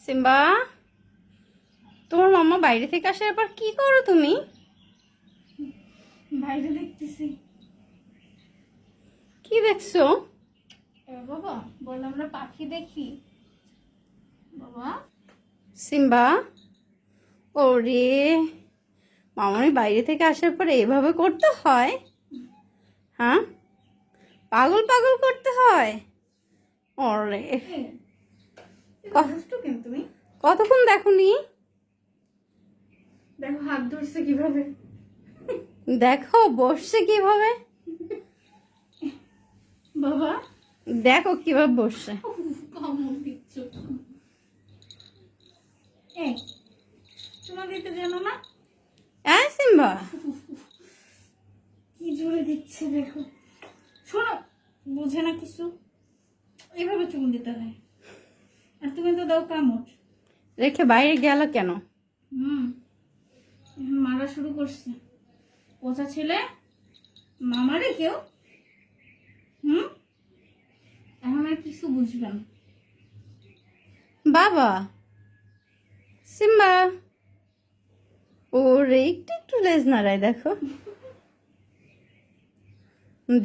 Simba, তোমার মাম্মা বাইরে থেকে আসার পর কি করো তুমি? বাইরে দেখতেছি। কি দেখছো? বাবা বললাম না পাখি দেখি। বাবা সিম্বা, ওরে মামার বাইরে থেকে আসার পরে এভাবে করতে হয়? হ্যাঁ, পাগল পাগল করতে হয়? ওরে দুষ্টু কেন তুমি? কতক্ষণ দেখোনি? দেখো হাত ধরছে কিভাবে। দেখো বসছে কিভাবে, বাবা দেখো কিভাবে বসছে। কামড় দিচ্ছ। এই চুমা দিতে জানো না? হ্যাঁ সিম্বা, কি জোরে দিচ্ছে দেখো। শোনো, বোঝে না কিছু, এইভাবে চুমু দিতে হয়। আর তুমি তো দাও কামড়। রেখে বাইরে গেল কেন? এখন মারা শুরু করছে। পচা ছেলে, মামারে কেউ। এখন আর কিছু বুঝবেন। বাবা সিম্বা, ওরে একটু একটু লেজ নাড়ায়, দেখো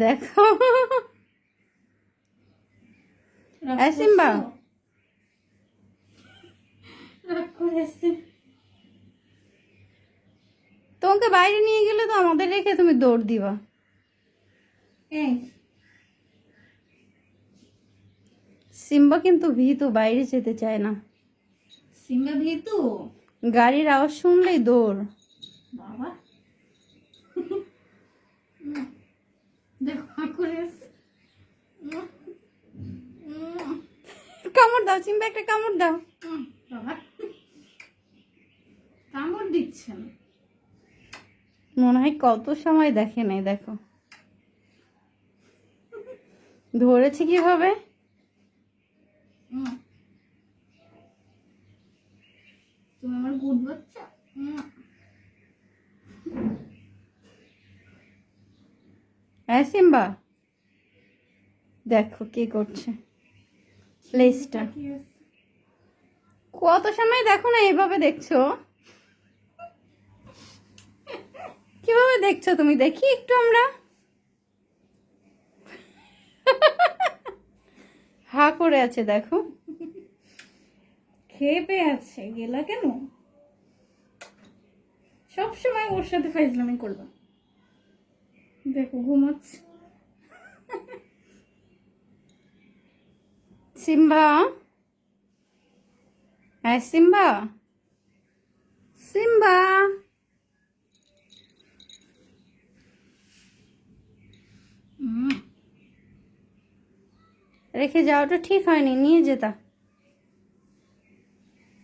দেখো। সিম্বা, রাগ করে আসছে। তোমাকে বাইরে নিয়ে গেলে তো আমাদের রেখে তুমি দৌড় দিবা। এই সিম্বা কিন্তু ভীতু, বাইরে যেতে চায় না। সিম্বা ভীতু? গাড়ির আওয়াজ শুনলেই দৌড়। বাবা দেখো রাগ করে আসছে। কামড় দাও সিম্বা, একটা কামড় দাও। বাবা কামড় দিচ্ছেন। মনে হয় কত সময় দেখে নাই, দেখো ধরেছে কিভাবে। তুমি আমার গুড বাচ্চা। হ্যাঁ সিম্বা, দেখো কি করছে লেজটা। কত সময় দেখো না, এভাবে দেখছো কিভাবে দেখছো তুমি? দেখি একটু আমরা। হা করে আছে দেখো। খেয়ে পেয়ে আছে, গেলা কেন? সব সময় ওর সাথে ফাইজলামি করবা। দেখো ঘুমাচ্ছে। সিম্বা, হ্যাঁ সিম্বা, সিম্বা, রেখে যাওয়াটা ঠিক হয়নি, নিয়ে যেতা।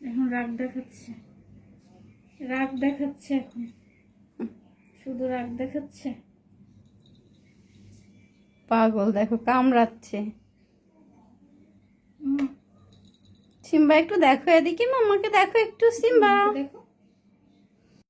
এখন রাগ দেখাচ্ছে, রাগ দেখাচ্ছে এখন, শুধু রাগ দেখাচ্ছে। পাগল দেখো, কামড়াচ্ছে। সিম্বা একটু দেখো এদিকে, মামাকে দেখো একটু। সিম্বা দেখো